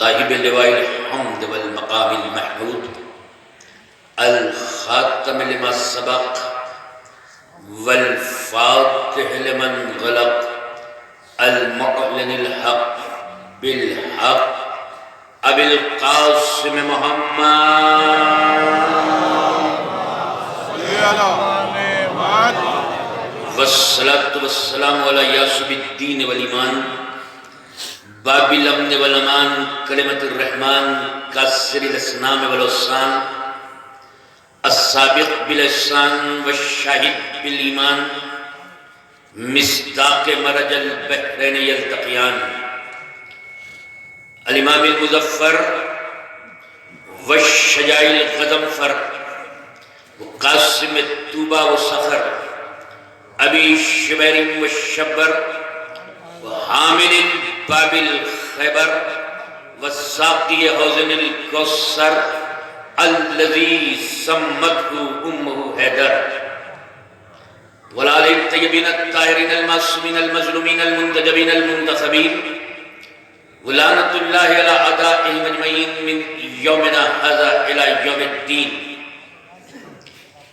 صاحب لواء الحمد والمقام المحمود الخاتم لما سبق والفاتح لمن غلق المعلن الحق بالحق ابی القاسم محمد والصلاة والسلام علی یاسب الدین والایمان باب الامن والامان کلمت الرحمن کاسر الاسنام والاسان السابق بالاحسان والشاہد بالایمان مصداق مرج البحرین یلتقیان الامام المظفر والشجاع الغضنفر وقاسم الطوبہ وصخر ابی شبیر والشبر وحامل باب الخیبر والساقی حوضن الکوثر الذی سمته امه حیدر والآل الطیبین الطاہرین المعصومین المظلومین المنتجبین المنتخبین ولعنۃ اللہ علی اعدائهم اجمعین من یومنا ھذا الی یوم الدین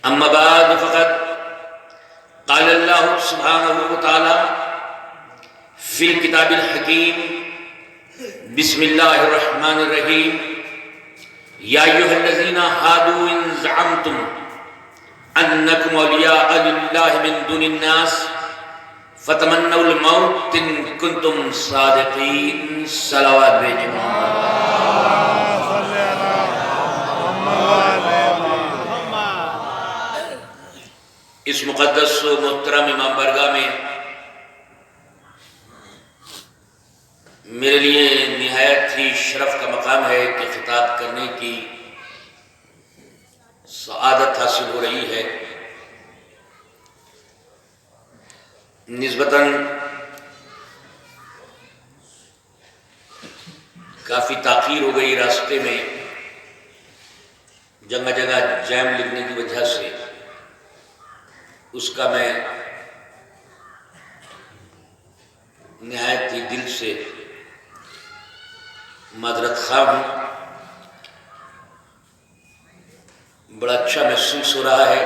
اما بعد فقد قال اللہ سبحانہ وتعالی فی الکتاب الحکیم بسم اللہ الرحمن الرحیم یا ایھا الذین ھادوا ان زعمتم انکم اولیاء للہ من دون الناس فتمنوا الموت ان کنتم صادقین صلوات بجمع اس مقدس و محترم امام برگاہ میں میرے لیے نہایت ہی شرف کا مقام ہے کہ خطاب کرنے کی سعادت حاصل ہو رہی ہے۔ نسبتاً کافی تاخیر ہو گئی راستے میں، جگہ جگہ جیم لگنے کی وجہ سے، اس کا میں نہایت ہی دل سے معذرت خواہ ہوں۔ بڑا اچھا محسوس ہو رہا ہے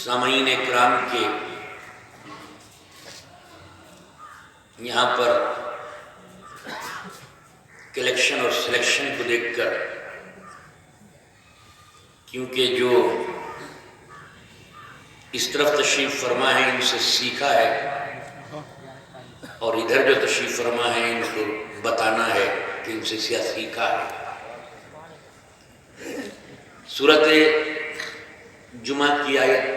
سامعین اکرام کے یہاں پر کلیکشن اور سلیکشن کو دیکھ کر، کیونکہ جو اس طرف تشریف فرما ہے ان سے سیکھا ہے، اور ادھر جو تشریف فرما ہے ان کو بتانا ہے کہ ان سے سیکھا ہے۔ سورۃ جمعہ کی آیت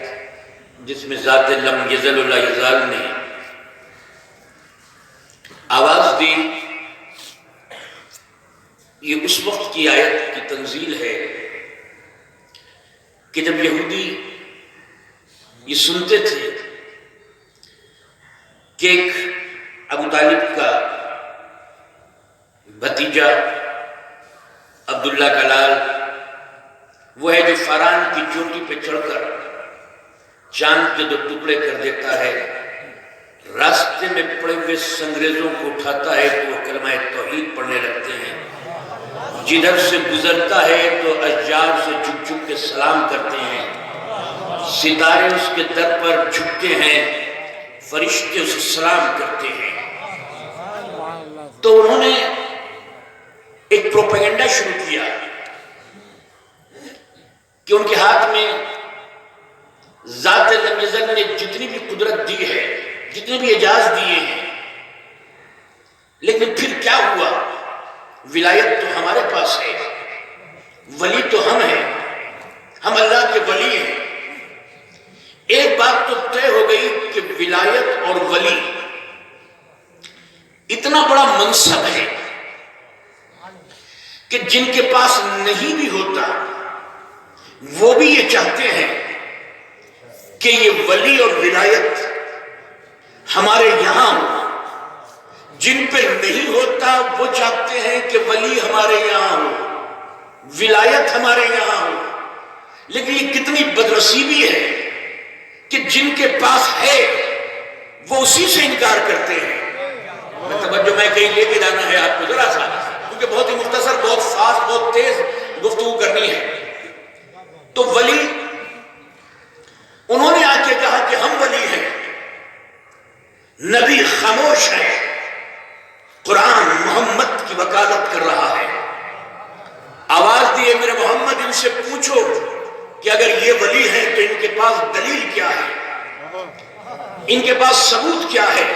جس میں ذات لم یزل ولا یزال نے آواز دی، یہ اس وقت کی آیت کی تنزیل ہے کہ جب یہودی یہ سنتے تھے کہ ایک ابو طالب کا بھتیجا عبداللہ کا لال وہ ہے جو فاران کی چوٹی پہ چڑھ کر چاند کے 2 ٹکڑے کر دیتا ہے، راستے میں پڑے ہوئے سنگریزوں کو اٹھاتا ہے تو وہ کلمہ توحید پڑھنے لگتے ہیں، جدھر سے گزرتا ہے تو اشجار سے جھک جھک کے سلام کرتے ہیں، ستارے اس کے در پر جھکتے ہیں، فرشتے اسے سلام کرتے ہیں۔ تو انہوں نے ایک پروپیگنڈا شروع کیا کہ ان کے ہاتھ میں ذات لم یزل نے جتنی بھی قدرت دی ہے، جتنی بھی اعجاز دیے ہیں، لیکن پھر کیا ہوا؟ ولایت تو ہمارے پاس ہے، ولی تو ہم ہیں، ہم اللہ کے ولی ہیں۔ ایک بات تو طے ہو گئی کہ ولایت اور ولی اتنا بڑا منصب ہے کہ جن کے پاس نہیں بھی ہوتا وہ بھی یہ چاہتے ہیں کہ یہ ولی اور ولایت ہمارے یہاں ہو، جن پہ نہیں ہوتا وہ چاہتے ہیں کہ ولی ہمارے یہاں ہو، ولایت ہمارے یہاں ہو۔ لیکن یہ کتنی بدنصیبی ہے کہ جن کے پاس ہے وہ اسی سے انکار کرتے ہیں۔ توجہ میں کہیں لے کے جانا ہے آپ کو ذرا سا، کیونکہ بہت ہی مختصر، بہت فاسٹ، بہت تیز گفتگو کرنی ہے۔ تو ولی انہوں نے آ کے کہا کہ ہم ولی ہیں، نبی خاموش ہے، قرآن محمد کی وکالت کر رہا ہے۔ آواز دیے میرے محمد ان سے پوچھو کہ اگر یہ ولی ہیں تو ان کے پاس دلیل کیا ہے، ان کے پاس ثبوت کیا ہے؟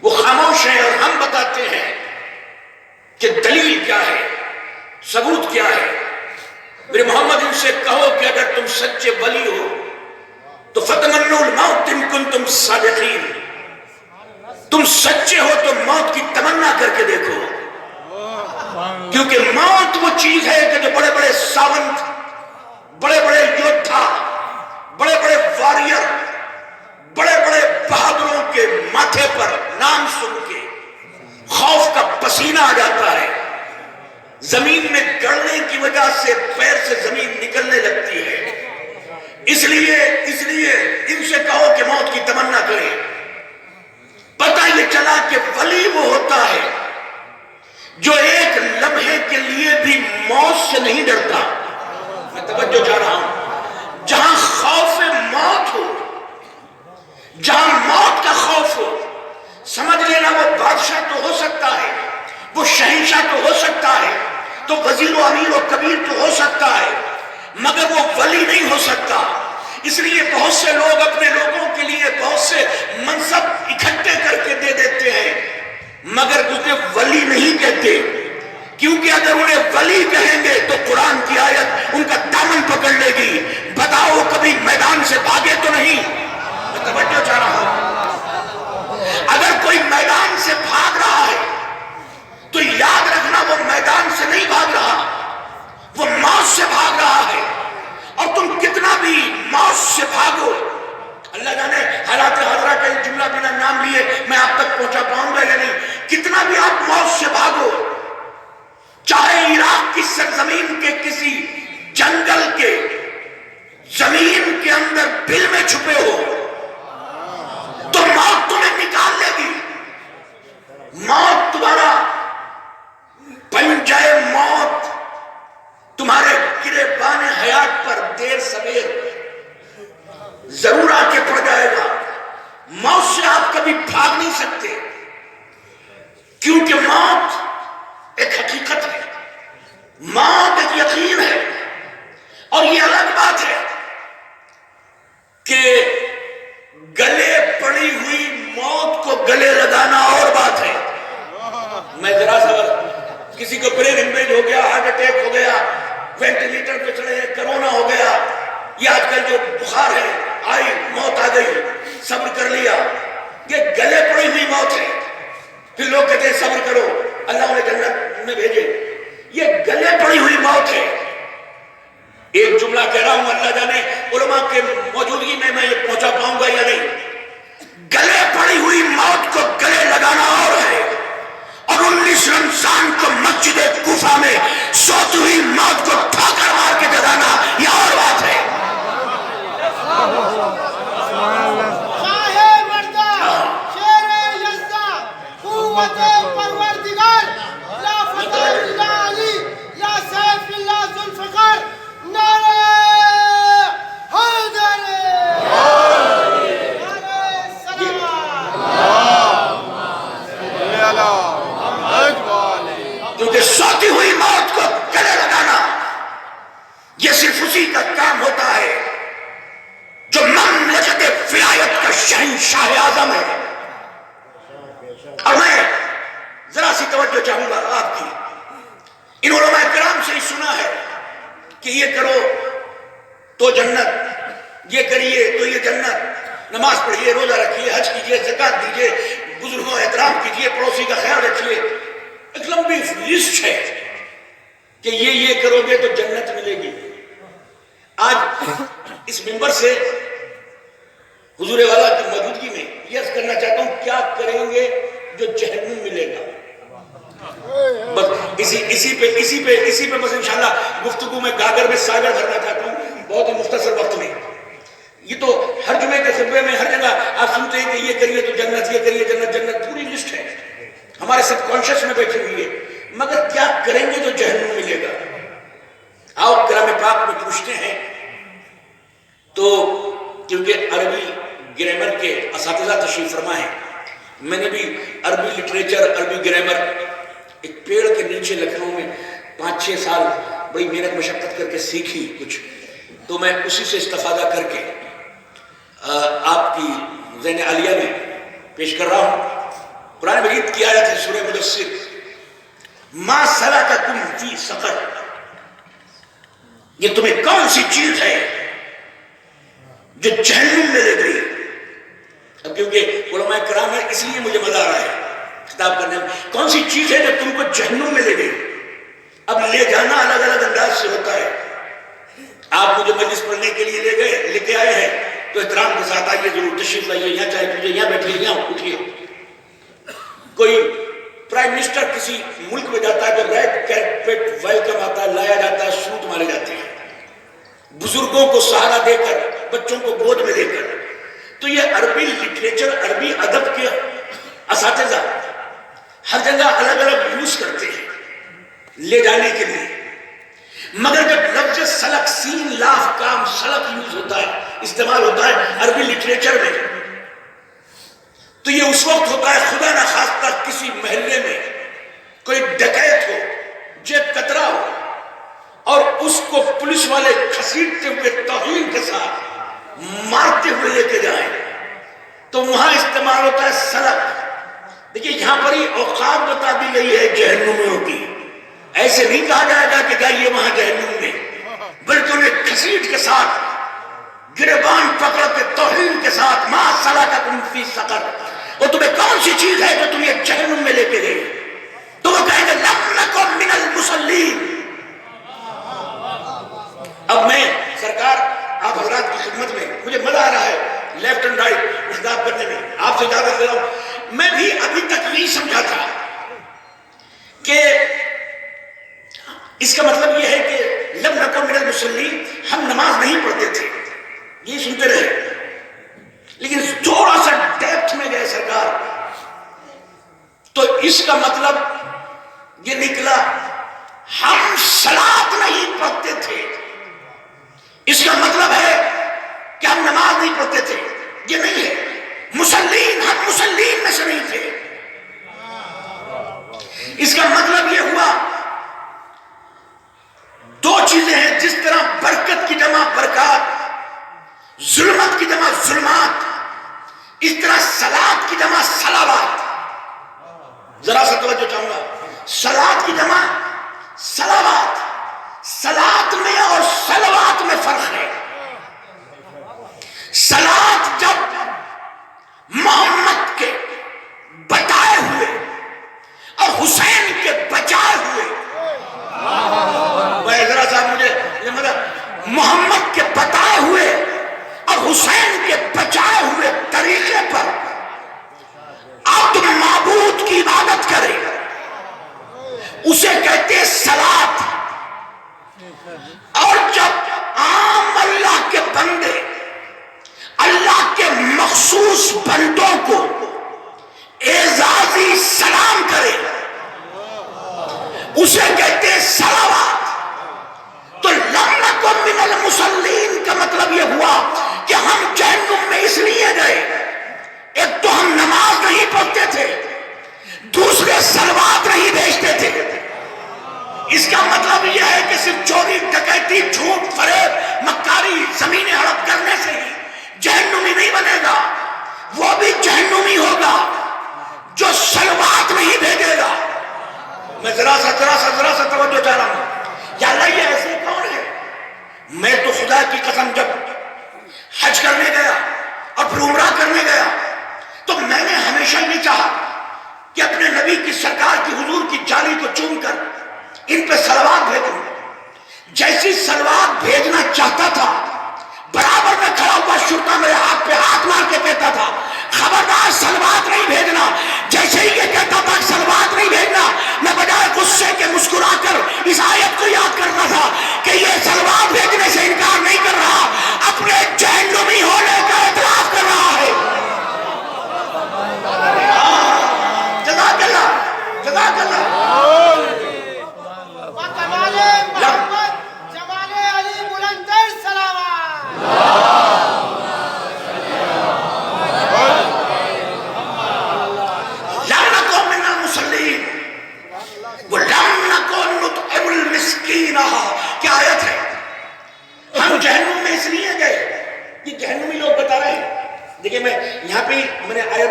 وہ خاموش ہیں اور ہم بتاتے ہیں کہ دلیل کیا ہے، ثبوت کیا ہے۔ میرے محمد ان سے کہو کہ اگر تم سچے ولی ہو تو فتمنوا الموت ان کنتم صادقین، تم سچے ہو تو موت کی تمنا کر کے دیکھو، کیونکہ موت وہ چیز ہے کہ جو بڑے بڑے ساونت، بڑے بڑے یودھا، بڑے بڑے واریر، بڑے بڑے بہادروں کے ماتھے پر نام سن کے خوف کا پسینہ آ جاتا ہے، زمین میں گڑنے کی وجہ سے پیر سے زمین نکلنے لگتی ہے۔ اس لیے ان سے کہو کہ موت کی تمنا کریں۔ پتہ یہ چلا کہ ولی وہ ہوتا ہے جو ایک لمحے کے لیے بھی موت سے نہیں ڈرتا۔ میں توجہ چاہ رہا ہوں، جہاں خوف موت ہو، جہاں موت کا خوف ہو، سمجھ لینا وہ بادشاہ تو ہو سکتا ہے، وہ شہنشاہ تو ہو سکتا ہے، تو وزیر و امیر و کبیر تو ہو سکتا ہے، مگر وہ ولی نہیں ہو سکتا۔ اس لیے بہت سے لوگ اپنے لوگوں کے لیے بہت سے منصب اکٹھے کر کے دے دیتے ہیں، مگر اسے ولی نہیں کہتے، کیونکہ اگر انہیں ولی کہیں گے تو قرآن کی آیت ان کا دامن پکڑ لے گی۔ بتاؤ کبھی میدان سے بھاگے تو نہیں؟ میں توجہ چاہ رہا ہوں، اگر کوئی میدان سے بھاگ رہا ہے تو یاد رکھنا وہ میدان سے نہیں بھاگ رہا، وہ موت سے بھاگ رہا ہے۔ اور تم کتنا بھی موت سے بھاگو، اللہ جانے حالات حاضرہ کا ایک جملہ بنا نام لیے میں آپ تک پہنچا پاؤں گا یا نہیں، کتنا بھی آپ موت سے بھاگو، چاہے عراق کی سرزمین کے کسی جنگل کے زمین کے اندر بل میں چھپے ہو، تو موت تمہیں نکال لے گی۔ موت تمہارا پنجہ موت تمہارے گریبان حیات پر دیر سویر ضرور آ کے پڑ جائے گا۔ موت سے آپ کبھی بھاگ نہیں سکتے، کیونکہ موت ایک حقیقت ہے، موت ایک یقین ہے۔ اور یہ الگ بات ہے کہ گلے پڑی ہوئی موت کو گلے لگانا اور بات ہے۔ میں ذرا سا کسی کو برین ہیمریج ہو گیا، ہارٹ اٹیک ہو گیا، وینٹیلیٹر پہ چڑھے، کرونا ہو گیا، یہ آج کل جو بخار ہے، آئی موت آ گئی، صبر کر لیا، یہ گلے پڑی ہوئی موت ہے۔ پھر لوگ کہتے ہیں صبر کرو اللہ انہیں جنت میں بھیجے، یہ گلے پڑی ہوئی موت ہے۔ ایک جملہ کہہ رہا ہوں، اللہ جانے علماء کے موجودگی میں یہ پہنچا پاؤں گا یا نہیں۔ گلے پڑی ہوئی موت کو گلے لگانا اور ہے، اور 19 رمضان کو مسجد کوفہ میں سوتی ہوئی موت کو ٹھوکر مار کے جگانا یہ اور بات ہے۔ شاہ مردہ، شیر یزدہ، قوت پروردگار، یا فتح اللہ علی، یا سیف اللہ ذوالفقار، نعرہ حیدر، نعرہ سلام۔ کیونکہ سوتی ہوئی موت کو گلے لگانا یہ صرف اسی کا کام ہوتا ہے جو مملکت ولایت کا شہنشاہ اعظم ہے۔ اور میں ذرا سی توجہ چاہوں گا آپ کی، ان علماء کرام سے ہی سنا ہے کہ یہ کرو تو جنت، یہ کریے تو یہ جنت، نماز پڑھیے، روزہ رکھیے، حج کیجیے، زکات دیجیے، بزرگوں احترام کیجیے، پڑوسی کا خیال رکھیے، ایک لمبی لسٹ ہے کہ یہ کرو گے تو جنت ملے گی۔ آج اس منبر سے حضور والا کی موجودگی میں یہ عرض کرنا چاہتا ہوں، کیا کریں گے جو جہنم ملے گا؟ بس اسی پہ بس انشاءاللہ گفتگو میں گاگر میں ساگر بھرنا چاہتا ہوں، بہت ہی مختصر وقت میں۔ یہ تو ہر جمعے کے خطبے میں ہر جگہ آپ سنتے ہیں کہ یہ کریے تو جنت، یہ کریے جنت، جنت، پوری لسٹ ہے ہمارے سب کانشیس میں بیٹھی ہوئی ہے، مگر کیا کریں گے جو جہنم ملے گا؟ آؤ کلام پاک میں پوچھتے ہیں۔ تو کیونکہ عربی گرامر کے اساتذہ تشریف فرما ہیں، میں نے بھی عربی لٹریچر، عربی گرامر ایک پیڑ کے نیچے لکھنؤ میں 5-6 سال بڑی محنت مشقت کر کے سیکھی کچھ، تو میں اسی سے استفادہ کر کے آپ کی ذہن عالیہ میں پیش کر رہا ہوں۔ قرآن مجید کی آیت ہے سورہ مدثر، ما سلککم فی سقر، یہ تمہیں کون سی چیز ہے جو جہنم میں لے گئی؟ اب کیونکہ علماء کرام ہے اس لیے مجھے مزہ آ رہا ہے خطاب کرنے میں، کون سی چیز ہے جو تم کو جہنم میں لے گئی؟ اب لے جانا الگ الگ انداز سے ہوتا ہے۔ آپ مجھے مجلس پڑھنے کے لیے لے کے آئے ہیں تو احترام کے ساتھ آئیے، ضرور تشریف لائیے، یہاں چاہے پیجیے، یہاں بیٹھیے، یہاں اٹھیے۔ کوئی پرائم منسٹر کسی ملک میں جاتا ہے تو ریڈ کارپیٹ ویلکم آتا ہے، لایا جاتا ہے، سوٹ مارے جاتے ہیں، بزرگوں کو سہارا دے کر، بچوں کو گود میں لے کر۔ تو یہ عربی لٹریچر، عربی ادب کے اساتذہ ہر جگہ الگ الگ یوز کرتے ہیں لے جانے کے لیے، مگر جب لفظ سلک، سین لاف کام سلک یوز ہوتا ہے، استعمال ہوتا ہے عربی لٹریچر میں، تو یہ اس وقت ہوتا ہے خدا نہ خواستہ کسی محلے میں کوئی ڈکیت ہو، جیب کترا ہو، اور اس کو پولیس والے گھسیٹتے ہوئے توہین کے ساتھ مارتے ہوئے لے کے جائیں، تو وہاں استعمال ہوتا ہے سلک۔ دیکھیے یہاں پر ہی اوقات بتا دی گئی ہے جہنمیوں کی، ایسے نہیں کہا جائے گا کہ جائیے وہاں جہنم میں، بلکہ انہیں گھسیٹ کے ساتھ، گریبان پکڑ کے توہین کے ساتھ، ما سلککم فی سقر، وہ تمہیں کون سی چیز ہے جو تمہیں جہنم میں لے کے گئی؟ تو وہ کہیں گے لم نکن من المصلین۔ اب میں سرکار آپ حضرات کی خدمت میں، مجھے مزہ آ رہا ہے لیفٹ اینڈ رائٹ خطاب کرنے میں، آپ سے اجازت لے رہا ہوں۔ میں بھی ابھی تک نہیں سمجھا تھا کہ اس کا مطلب یہ ہے کہ لم نکن من المصلین، ہم نماز نہیں پڑھتے تھے، یہ سنتے رہے، لیکن تھوڑا سا ڈیپتھ میں گئے سرکار، تو اس کا مطلب یہ نکلا ہم صلاۃ نہیں پڑھتے تھے، اس کا مطلب ہے کہ ہم نماز نہیں پڑھتے تھے، یہ نہیں ہے۔ مسلین، ہم مسلین میں سے نہیں تھے، اس کا مطلب یہ ہوا دو چیزیں ہیں، جس طرح برکت کی جمع برکات، ظلمت کی جمع ظلمات، اس طرح صلاۃ کی جمع صلوات۔ ذرا سا توجہ چاہوں گا، صلاۃ کی جمع صلوات، صلاۃ میں اور صلوات میں فرق ہے۔ صلاۃ جب محمد کے بتائے ہوئے اور حسین کے بچائے ہوئے، ذرا صاحب مجھے یہ مطلب محمد کے بتائے ہوئے اور حسین کے بچائے ہوئے طریقے پر عبد معبود کی عبادت کرے، اسے کہتے ہیں صلاۃ۔ اور جب عام اللہ کے بندے اللہ کے مخصوص بندوں کو اعزازی سلام کرے، اسے کہتے ہیں صلوات۔ تو لم نکن من المصلین کا مطلب یہ ہوا کہ ہم جہنم میں اس لیے گئے، ایک تو ہم نماز نہیں پڑھتے تھے، دوسرے صلوات نہیں بھیجتے تھے۔ اس کا مطلب یہ ہے کہ صرف چوری، ڈکیتی، جھوٹ، فریب، مکاری، زمینیں ہڑپ کرنے سے ہی جہنمی نہیں بنے گا، وہ بھی جہنمی ہوگا جو صلوات نہیں بھیجے گا۔ میں ذرا سا توجہ چاہ رہا ہوں، یا اللہ یہ ایسے کون ہے؟ میں تو خدا کی قسم جب حج کرنے گیا اور پھر عمرہ کرنے گیا تو میں نے ہمیشہ یہ چاہا کہ اپنے نبی کی سرکار کی حضور کی جالی کو چوم کر ان پہ صلوات بھیجوں۔ جیسی صلوات بھیجنا چاہتا تھا، برابر میں کھڑا ہوا شرطا میرے ہاتھ پہ ہاتھ مار کے کہتا تھا خبردار صلوات نہیں بھیجنا۔ جیسے ہی یہ کہتا تھا صلوات نہیں بھیجنا، میں بجائے غصے کے مسکرا کر اس آیت کو یاد کرتا تھا کہ یہ صلوات بھیجنے سے انکار نہیں کر رہا، اپنے جہنمی ہونے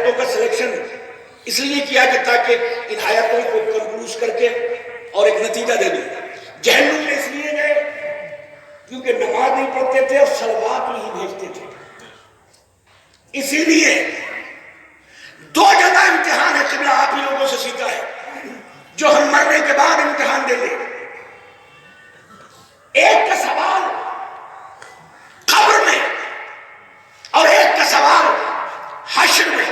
آیتوں کا سلیکشن اس لیے کیا کہ تاکہ ان آیتوں کو کنکلوز کر کے اور ایک نتیجہ دے دوں. جہنم میں اس لیے گئے کیونکہ نماز نہیں پڑھتے تھے اور صلوات نہیں بھیجتے تھے. اسی لیے 2 جگہ امتحان ہے. قبلہ آپ ہی لوگوں سے سیکھا ہے جو ہم مرنے کے بعد امتحان دیں گے. ایک کا سوال قبر میں اور ایک کا سوال حشر میں.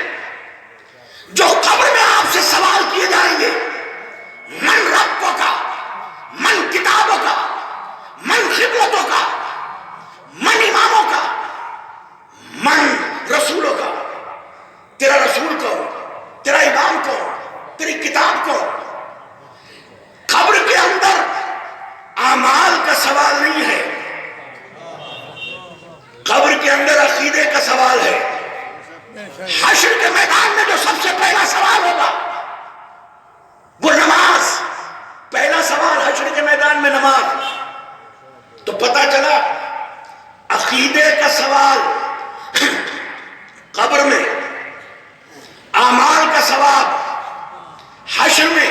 جو قبر میں آپ سے سوال کیے جائیں گے من ربوں کا، من کتابوں کا، من قبلتوں کا، من اماموں کا، من رسولوں کا. تیرا رسول کون، تیرا امام کون، تیری کتاب کون. قبر کے اندر اعمال کا سوال نہیں ہے، قبر کے اندر عقیدے کا سوال ہے. حشر کے میدان میں جو سب سے پہلا سوال ہوگا وہ نماز. پہلا سوال حشر کے میدان میں نماز. تو پتہ چلا عقیدے کا سوال قبر میں، اعمال کا سوال حشر میں.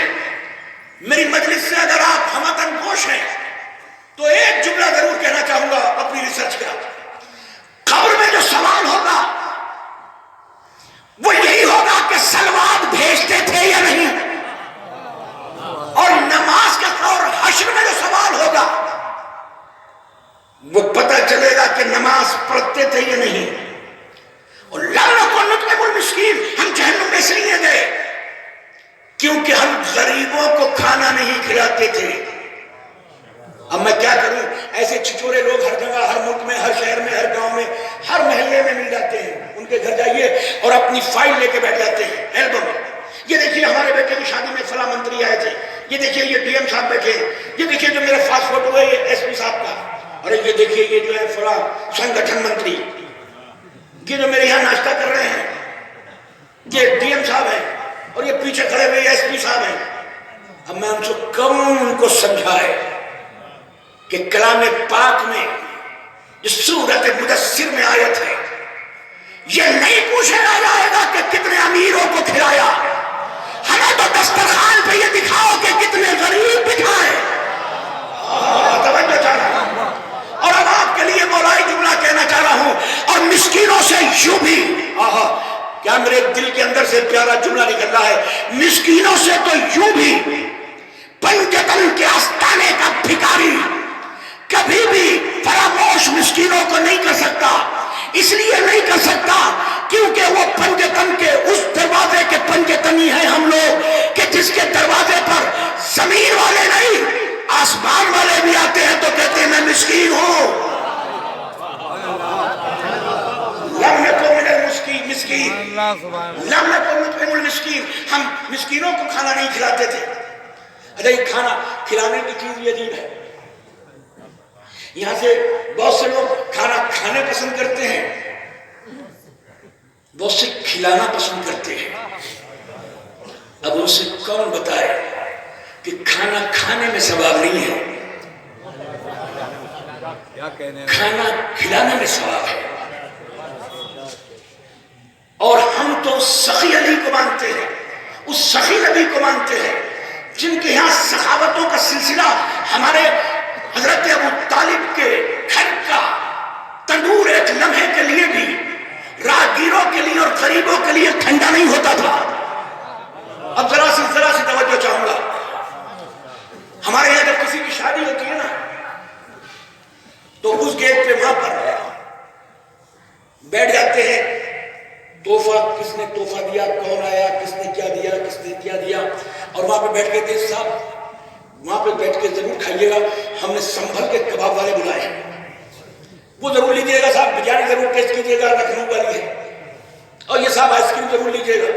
میری مجلس سے اگر آپ ہمتن گوش ہیں تو ایک جملہ ضرور کہنا چاہوں گا اپنی ریسرچ کا. قبر میں جو سوال ہوگا وہ یہی ہوگا کہ صلوات بھیجتے تھے یا نہیں. اور نماز کا اور حشر میں جو سوال ہوگا وہ پتہ چلے گا کہ نماز پڑھتے تھے یا نہیں. اور لم نکن نطعم المسکین، ہم جہنم میں اس لیے گئے کیونکہ ہم غریبوں کو کھانا نہیں کھلاتے تھے. اب میں کیا کروں، ایسے چھچورے لوگ ہر جگہ، ہر ملک میں، ہر شہر میں، ہر گاؤں میں، ہر محلے میں مل جاتے ہیں. ان کے گھر جائیے اور اپنی فائل لے کے بیٹھ جاتے ہیں البم. یہ دیکھیے ہمارے بیٹے کی شادی میں فلاں منتری آئے تھے، یہ دیکھیے یہ ڈی ایم صاحب بیٹھے ہیں، یہ دیکھیے جو میرا فاسٹ فوٹو ہے یہ ایس پی صاحب کا، اور یہ دیکھیے یہ جو ہے فلاں سنگٹھن منتری، یہ جو میرے یہاں ناشتہ کر رہے ہیں یہ ڈی ایم صاحب ہیں، اور یہ پیچھے کھڑے ہوئے ایس پی صاحب ہیں. اب میں ان سے کم ان کو سمجھائے کہ کلام پاک میں جو سورت مدثر میں آیت ہے، یہ نہیں پوچھا جائے گا کہ کتنے امیروں کو کھلایا، ہمیں تو دسترخوان پہ یہ دکھاؤ کہ کتنے غریب بٹھائے. توجہ چاہ رہا ہوں. اور اب آپ کے لیے مولائی جملہ کہنا چاہ رہا ہوں، اور مسکینوں سے یوں بھی، کیا میرے دل کے اندر سے پیارا جملہ نکل رہا ہے، مسکینوں سے تو یوں بھی پنجتن کے آستانے کا بھکاری کبھی بھی فراموش مسکینوں کو نہیں کر سکتا. اس لیے نہیں کر سکتا کیونکہ وہ پنجتن کے اس دروازے کے پنجتنی ہیں ہم لوگ کہ جس کے دروازے پر زمین والے نہیں آسمان والے بھی آتے ہیں تو کہتے ہیں میں مسکین ہوں. لم نکن من المسکین، لم نکن نطعم المسکین، ہم مسکینوں کو کھانا نہیں کھلاتے تھے. اچھا یہ کھانا کھلانے کی چیز یہ عجیب ہے. یہاں سے بہت سے لوگ کھانا کھانے پسند کرتے ہیں، بہت سے کھلانا پسند کرتے ہیں. اب ان سے کون بتائے کہ کھانا کھانے میں ثواب نہیں ہے، کھانا کھلانے میں ثواب ہے. اور ہم تو سخی علی کو مانتے ہیں، اس سخی نبی کو مانتے ہیں جن کے یہاں سخاوتوں کا سلسلہ ہمارے حضرت ابو طالب کے گھر کا تندور ایک لمحے کے لیے بھی راہگیروں کے لیے اور غریبوں کے لیے ٹھنڈا نہیں ہوتا تھا. اب ذرا سی توجہ چاہوں گا. ہمارے یہاں جب کسی کی شادی ہوتی ہے نا تو اس گیٹ پہ وہاں پر بیٹھ جاتے ہیں، تحفہ کس نے تحفہ دیا، کون آیا، کس نے کیا دیا، کس نے کیا دیا، اور وہاں پہ بیٹھ کے دیکھ صاحب وہاں پہ بیٹھ کے ضرور کھائیے گا، ہم نے سنبھل کے کباب والے بلائے ہیں، وہ ضرور لیجیے گا صاحب، بریانی ضرور ٹیسٹ کیجیے گا، لکھنؤ والی ہے، اور یہ صاحب آئس کریم ضرور لیجیے گا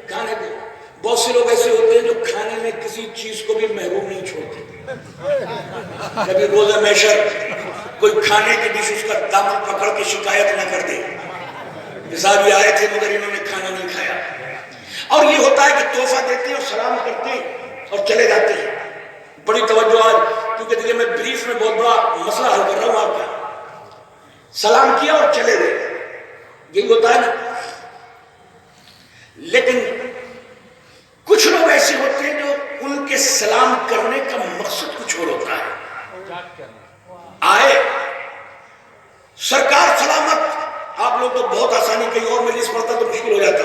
کھانے پہ. بہت سے لوگ ایسے ہوتے ہیں جو کھانے میں کسی چیز کو بھی محروم نہیں چھوڑتے. کبھی روزہ محشر کوئی کھانے کی ڈش اس کا دامن پکڑ کے شکایت نہ کر دے، صاحب یہ آئے تھے مگر انہوں نے کھانا نہیں کھایا. اور یہ ہوتا ہے کہ تحفہ دیتے ہیں اور سلام کرتے ہیں اور چلے جاتے ہیں. بڑی توجہ آج، کیونکہ دیکھیے میں بریف میں بہت بڑا مسئلہ حل کر رہا ہوں آپ کا. سلام کیا اور چلے گئے، یہی ہوتا ہے نا. لیکن کچھ لوگ ایسے ہوتے ہیں جو ان کے سلام کرنے کا مقصد کچھ اور ہوتا ہے. آئے سرکار سلامت، آپ لوگ تو بہت آسانی، کہیں اور مجلس پڑھتا تو مشکل ہو جاتا.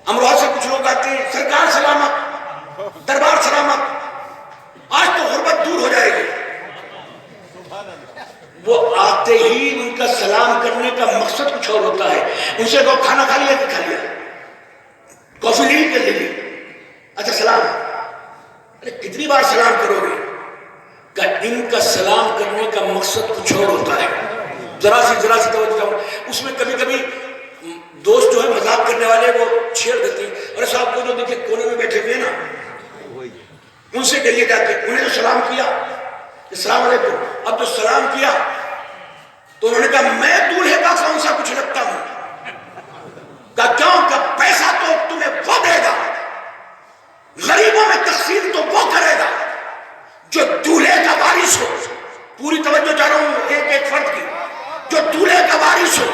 امروہہ سے کچھ لوگ آتے ہیں، سرکار سلامت، دربار سلامت، آج تو غربت دور ہو جائے گی. وہ آتے ہی ان کا سلام کرنے کا مقصد کچھ اور ہوتا ہے. ان سے کہو کھانا کھا لیا کہ کھا لیا، کافی لی کہ لے لی، اچھا سلام، ارے کتنی بار سلام کرو گے؟ کہ ان کا سلام کرنے کا مقصد کچھ اور ہوتا ہے. ذرا سی توجہ کرو. اس میں کبھی کبھی دوست جو ہے مذاق کرنے والے وہ چھیڑ دیتے ہیں، ارے صاحب کو جو دیکھے کونے میں بیٹھے ہوئے نا، ان سے کہیے جا کے انہیں جو سلام کیا السلام علیکم، اب جو سلام کیا تو انہوں نے کہا میں دولہے کا کون سا کچھ لگتا ہوں؟ کہا کیوں؟ کہ پیسہ تو تمہیں وہ دے گا، غریبوں میں تقسیم تو وہ کرے گا جو دولہے کا وارث ہو. پوری توجہ چاہ رہا ہوں ایک ایک فرد کی. جو دولہے کا وارث ہو.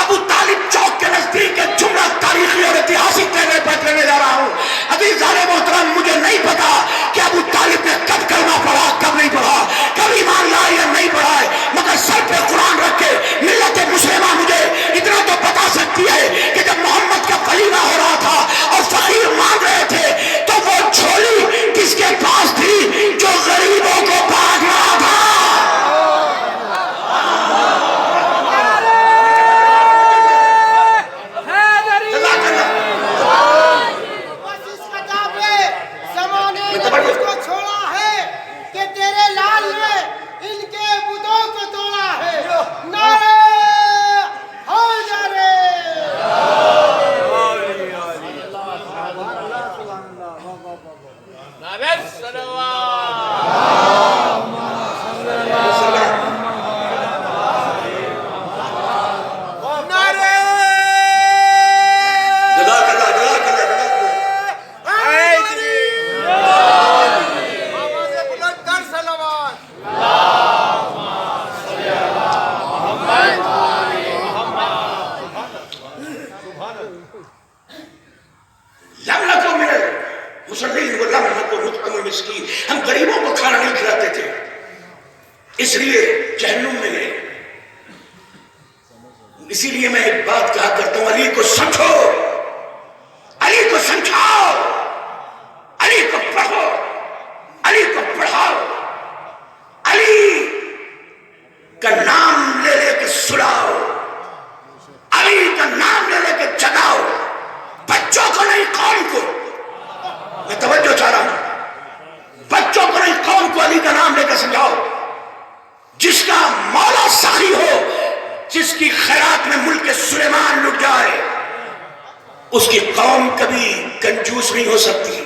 ابو طالب چوک کے نزدیک ایک جملہ تاریخی اور اتہاسک کہنے جا رہا ہوں. عزیزان محترم، مجھے نہیں پتا کہ ابو طالب نے کب کلمہ پڑھا کب نہیں پڑھا، کب ایمان لایا یا نہیں پڑھا ہے، مگر سر پہ قرآن رکھ کے ملت مسلمہ مجھے اتنا تو بتا سکتی ہے کہ جب محمد کا ولیمہ ہو رہا تھا اور فقیر مانگ رہے تھے تو وہ جھولی کس کے پاس تھی؟ جو غریبوں کو بانٹ رہا تھا. ہم غریبوں کو کھانا نہیں کھلاتے تھے، اس لیے جہنم میں گئے. اسی لیے میں ایک بات کہا کرتا ہوں، علی کو سمجھو، علی کو سمجھاؤ، علی کو پڑھو، علی کو پڑھاؤ، علی کا نام لے لے کے سلاؤ، علی کا نام لے لے کے جگاؤ. بچوں کو نہیں، قوم کو. میں توجہ چاہ رہا ہوں، بچوں کو نہیں قوم کو علی کا نام لے کر سمجھاؤ. جس کا مولا سخی ہو، جس کی خیرات میں ملک سلیمان لٹ جائے، اس کی قوم کبھی کنجوس نہیں ہو سکتی.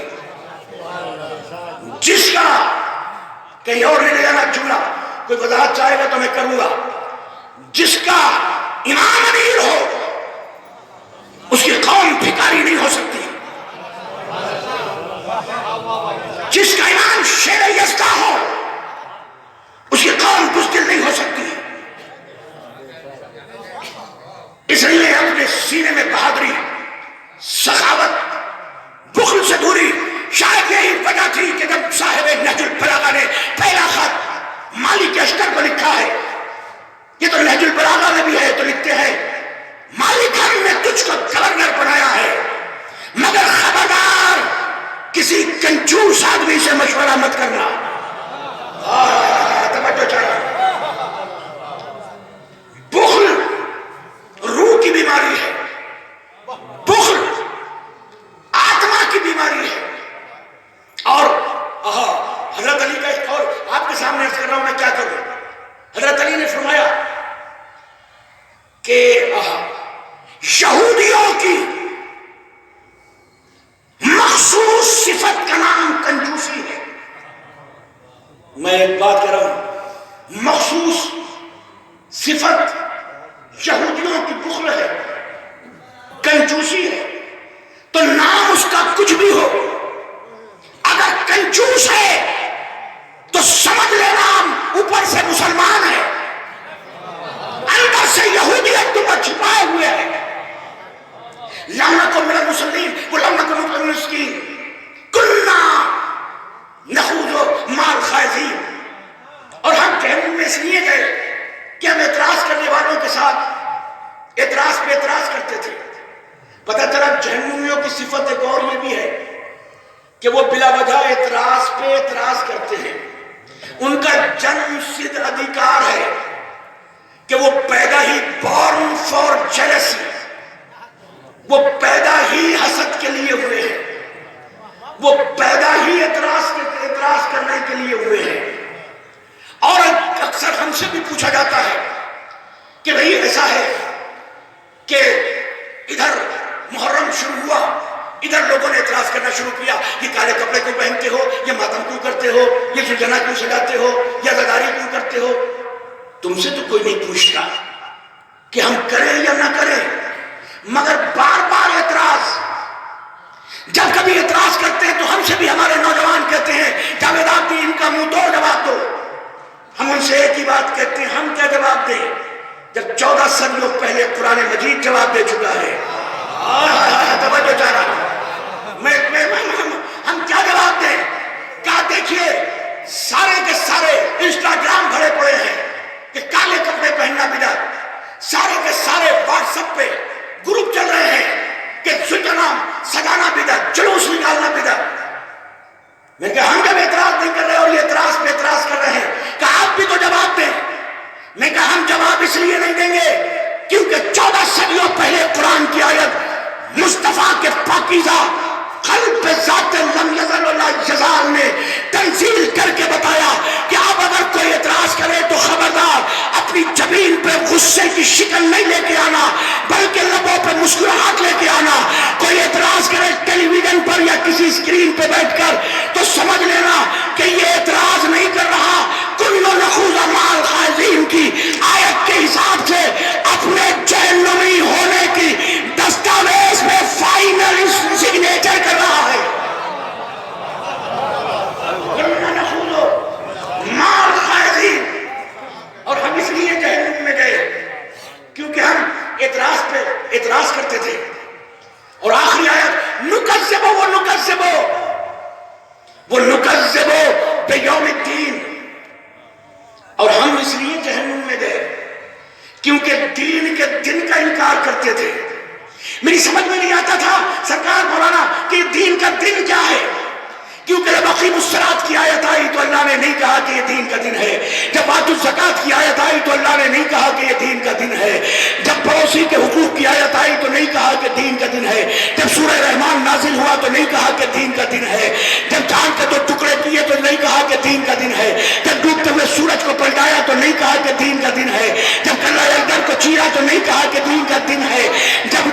جس کا کہیں اور نہیں لے جانا جملہ، کوئی وضاحت چاہے گا تو میں کروں گا. جس کا امام امیر ہو، اس کی قوم بھکاری نہیں ہو سکتی. جس کا امام شیر یزدہ ہو، اس کی قوم بزدل نہیں ہو سکتی. اس لیے اپنے سینے میں بہادری، سخاوت، بخل سے دوری. شاید یہی وجہ تھی کہ جب صاحب نہج البلاغہ نے پہلا خط مالک اشتر کو لکھا ہے، یہ تو نہج البلاغہ میں بھی ہے، تو لکھتے ہیں مالک ہم نے تجھ کو گورنر بنایا ہے، مگر خبردار کسی کنجوس آدمی سے مشورہ مت کرنا. توجہ چاہیے. بخل روح کی بیماری ہے، بخل آتما کی بیماری ہے. اور حضرت علی کا ایک قول آپ کے سامنے عرض کر رہا ہوں، میں کیا کروں. حضرت علی نے فرمایا کہ یہودیوں کی مخصوص صفت کا نام کنجوسی ہے. میں ایک بات کہہ رہا ہوں، مخصوص صفت یہودیوں کی بخل ہے، کنجوسی ہے. تو نام اس کا کچھ بھی ہو، اگر کنجوس ہے تو سمجھ لے نام اوپر سے مسلمان ہے، اندر سے یہودیت تو چھپائے ہوئے ہے. لم نکن من المصلین ولم نکن نطعم المسکین کنا نخوض مع الخائضین. اور ہم جہنم میں اس لیے گئے کہ ہم اعتراض کرنے والوں کے ساتھ اعتراض پہ اعتراض کرتے تھے. پتہ چلا جہنمیوں کی صفت ایک اور یہ بھی ہے کہ وہ بلا وجہ اعتراض پہ اعتراض کرتے ہیں. ان کا جنم سدھ ادھیکار ہے کہ وہ پیدا ہی بورن فار جیلسی، وہ پیدا ہی حسد کے لیے ہوئے ہیں، وہ پیدا ہی اعتراض کرنے کے لیے ہوئے ہیں. اور اکثر ہم سے بھی پوچھا جاتا ہے کہ بھئی ایسا ہے کہ ادھر محرم شروع ہوا، ادھر لوگوں نے اعتراض کرنا شروع کیا، یہ کالے کپڑے کیوں پہنتے ہو، یہ ماتم کیوں کرتے ہو، یہ سلجھنا کیوں سجاتے ہو، یا زداری کیوں کرتے ہو. تم سے تو کوئی نہیں پوچھتا کہ ہم کریں یا نہ کریں، مگر بار بار اعتراض. جب کبھی اعتراض کرتے ہیں تو ہم سے بھی ہمارے نوجوان کہتے ہیں جاوید آپ بھی ان کا منہ توڑ جواب دو. ہم ان سے ایک ہی بات کہتے ہیں، ہم کیا جواب دیں جب 14 صدیوں پہلے قرآن مجید جواب دے چکا ہے. توجہ چاہ رہا ہم کیا جواب دیں؟ کہا دیکھیے سارے کے سارے انسٹاگرام بھرے پڑے ہیں کہ کالے کپڑے پہننا بدعت، سارے کے سارے واٹس ایپ پہ گروپ چل رہے ہیں کہ سجنا سجانا بدعت، جلوس نکالنا بدعت. میں کہا ہم جب اعتراض نہیں کر رہے اور یہ اعتراض پہ اعتراض کر رہے ہیں، کہا آپ بھی تو جواب دیں. میں کہا ہم جواب اس لیے نہیں دیں گے کیونکہ 14 صدیوں پہلے قرآن کی آیت مصطفیٰ کے پاکیزہ قلب پہ ذات لم یزل ولا یزال نے تنزیل کر کے بتایا کہ اب اگر کوئی اعتراض کرے تو خبردار اپنی جبین پہ غصے کی شکل نہیں لے کے آنا بلکہ لبوں پہ مسکراہٹ لے کے آنا. کوئی اعتراض کرے ٹیلی ویژن پر یا کسی اسکرین پہ بیٹھ کر تو سمجھ لینا کہ یہ اعتراض نہیں کر رہا. کل نخوض مع الخائضین کی آیت کے حساب سے اپنے جہنمی ہونے کی دستاویز میں فائنل سگنیچر کر رہا ہے. اور ہم اس لیے جہنم میں گئے کیونکہ ہم اعتراض پہ اعتراض کرتے تھے. اور آخری آیت نکذبو بیوم الدین. اور ہم اس لیے جہنم میں گئے کیونکہ دین کے دن کا انکار کرتے تھے. میری سمجھ میں نہیں آتا تھا سرکار مولانا کہ دین کا دن کیا ہے، کیونکہ جب اقیم الصلاۃ کی آیت آئی تو اللہ نے نہیں کہا کہ یہ دین کا دن ہے. جب آتوا الزکوٰۃ کی آیت آئی تو اللہ نے نہیں کہا کہ یہ دین کا دن ہے. جب پڑوسی کے حقوق کی آیت آئی تو نہیں کہا کہ دین کا دن ہے. جب سورہ رحمان نازل ہوا تو نہیں کہا کہ دین کا دن ہے. جب چاند کے 2 ٹکڑے کیے تو نہیں کہا کہ دین کا دن ہے. جب ڈوبتے ہوئے سورج کو پلٹایا تو نہیں کہا کہ دین کا دن ہے. جب کلہ یلدر کو چیرا تو نہیں کہا کہ دین کا دن ہے. جب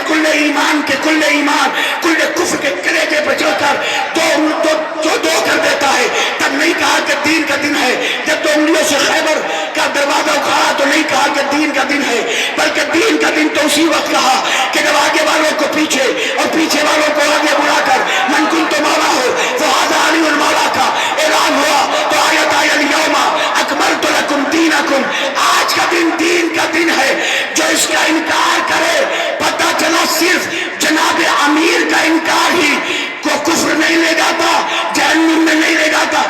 کل ایمان کے کل ایمان کل کفر کے کلیجے پہ چڑھ کر دو کر دیتا ہے تب نہیں کہا کہ دین کا دن ہے. جب 2 انگلیوں سے خیبر کا دروازہ اکھاڑا تو نہیں کہا کہ دین کا دن ہے، بلکہ دین کا دن تو اسی وقت کہا کہ جب آگے والوں کو پیچھے اور پیچھے والوں کو آگے بلا کر من کنت مولا ہو فہذا علی المولا کا اعلان ہوا تو آیت آئی الیوم اکملت لکم دینکم. آج کا دن دین کا دن ہے. جو اس کا انکار کرے پتہ چلا صرف جناب امیر کا انکار ہی کو کفر نہیں لے جاتا، جہنم میں نہیں لے جاتا،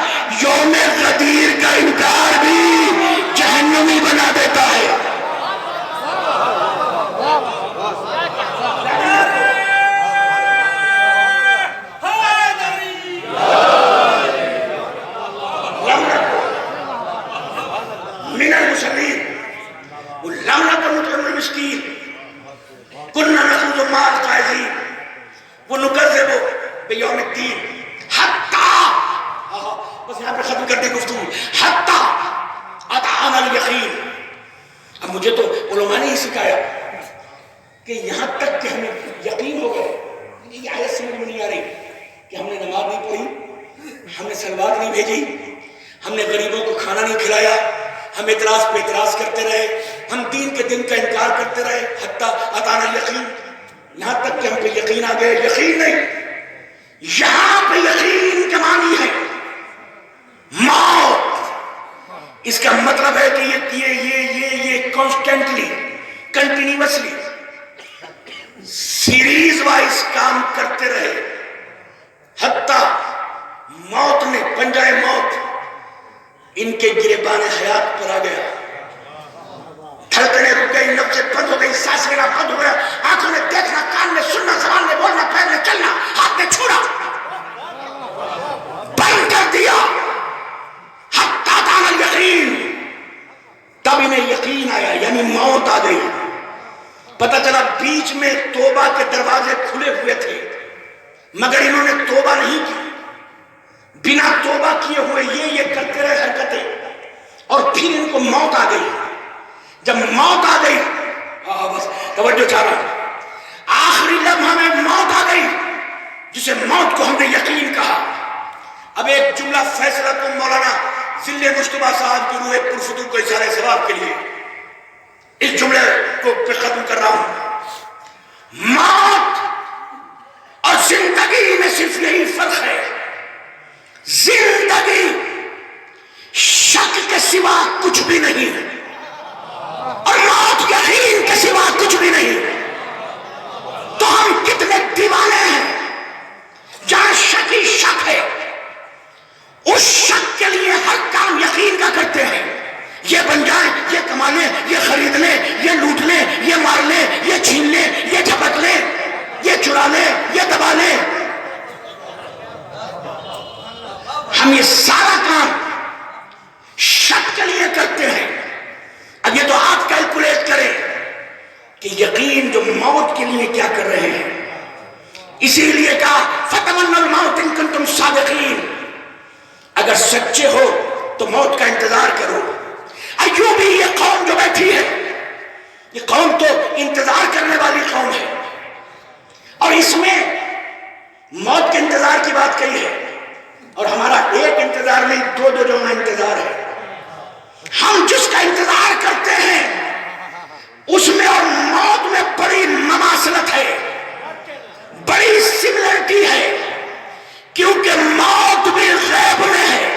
یوم غدیر کا انکار بھی جہنمی بنا دیتا ہے. من المصلین لم نکن نطعم المسکین کنا نخوض مع الخائضین ونکذب بیوم الدین حتی بس یہاں پر ختم کر دے گفتگو حتی اتانا الیقین. اب مجھے تو علماء نے ہی سکھایا کہ یہاں تک کہ ہمیں یقین ہو گئے. یہ آیت سمجھ میں نہیں آ رہی کہ ہم نے نماز نہیں پڑھی، ہم نے سلوات نہیں بھیجی، ہم نے غریبوں کو کھانا نہیں کھلایا، ہم اعتراض پہ اعتراض کرتے رہے، ہم دین کے دن کا انکار کرتے رہے حتی اتانا الیقین. یہاں تک کہ ہم پہ یقین آ گئے. یقین نہیں، یہاں پہ یقین کے معنی ہے موت. اس کا مطلب ہے کہ یہ کانسٹنٹلی کنٹینیوسلی سیریز بس کام کرتے رہے، حتیٰ موت نے، پنجائے موت ان کے گریبان حیات پر آ گیا۔ دھڑکنیں رک گئی، نبضیں بند ہو گئی، سانس لینا بند ہو گیا، آنکھوں نے دیکھنا، کان نے سننا، زبان نے بولنا، پیر نے چلنا، ہاتھ نے چھوڑا، بند کر دیا۔ حتیٰ کان الیقین، تب انہیں یقین آیا، یعنی موت آ گئی۔ پتہ چلا بیچ میں توبہ کے دروازے کھلے ہوئے تھے، مگر انہوں نے توبہ نہیں کی، بنا توبہ کیے ہوئے یہ کرتے رہے حرکتیں، اور پھر ان کو موت آ گئی۔ جب موت آ گئی، بس توجہ چاہ رہا ہوں، آخری لمحہ میں موت آ گئی، جسے موت کو ہم نے یقین کہا۔ اب ایک جملہ فیصلہ کو مولانا ذل مجتبیٰ صاحب کی روح پرفتو کو اظہار ثواب کے لیے اس جملے کو پہ ختم کر رہا ہوں۔ موت اور زندگی میں صرف یہی فرق ہے، زندگی شک کے سوا کچھ بھی نہیں ہے، اور موت یقین کے سوا کچھ بھی نہیں۔ تو ہم کتنے دیوانے ہیں، جہاں شک ہی شک ہے، اس شک کے لیے ہر کام یقین کا کرتے ہیں، یہ بن جائے، یہ کما لیں، یہ خرید لیں، یہ لوٹ لیں، یہ مار لیں، یہ چھین لیں، یہ جھپٹ لیں، یہ چرا لیں، یہ دبا لیں۔ ہم یہ سارا کام شک کے لیے کرتے ہیں۔ اب یہ تو آپ کیلکولیٹ کریں کہ یقین جو موت کے لیے کیا کر رہے ہیں۔ اسی لیے کہا فَتَمَنَّوُا الْمَوْتَ إِن كُنتُمْ صَادِقِينَ، اگر سچے ہو تو موت کا انتظار کرو۔ ایوبی یہ قوم جو بیٹھی ہے، یہ قوم تو انتظار کرنے والی قوم ہے، اور اس میں موت کے انتظار کی بات کہی ہے، اور ہمارا ایک انتظار نہیں، دو جو انتظار ہے۔ ہم جس کا انتظار کرتے ہیں اس میں اور موت میں بڑی مماثلت ہے، بڑی سملرٹی ہے، کیونکہ موت بھی غیب میں ہے۔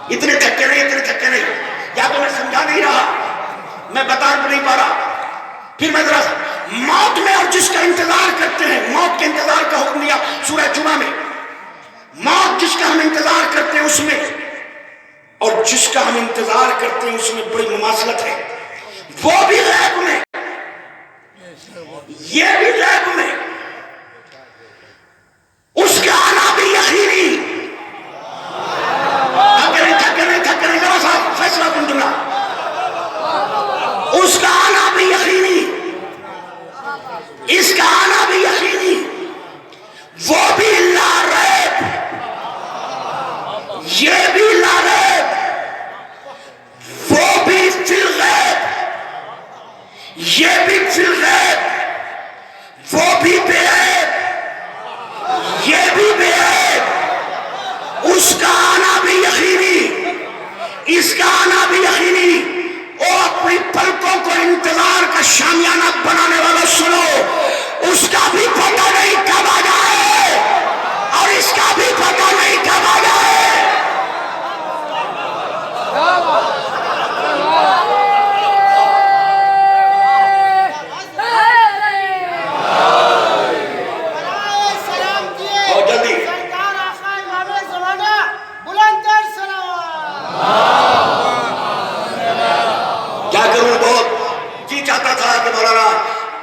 اتنے تھکے نہیں، یا تو میں سمجھا نہیں رہا، میں بتا نہیں پا رہا، پھر میں ذرا موت میں اور جس کا انتظار کرتے ہیں، موت کے انتظار کا حکم دیا سورہ جمعہ میں، موت جس کا ہم انتظار کرتے ہیں اس میں اور جس کا ہم انتظار کرتے ہیں اس میں بڑی مماثلت ہے۔ وہ بھی غیب میں، یہ بھی غیب میں، اس کا آنا بھی یقینی۔ تھکے نہیں ذرا سا فیصلہ کن جملہ، اس کا آنا بھی یقینی، اس کا آنا بھی یقینی، وہ بھی لا ریب، یہ بھی لا ریب، وہ بھی فی الغیب، یہ بھی فی الغیب، وہ بھی بے عیب، یہ بھی بے عیب، اس کا آنا بھی یقینی، اس کا آنا بھی یقینی۔ وہ اپنی پلکوں کو انتظار کا شامیانہ بنانے والا سنو، اس کا بھی پتہ نہیں کب آ جائے، اور اس کا بھی پتہ نہیں کب آ جائے۔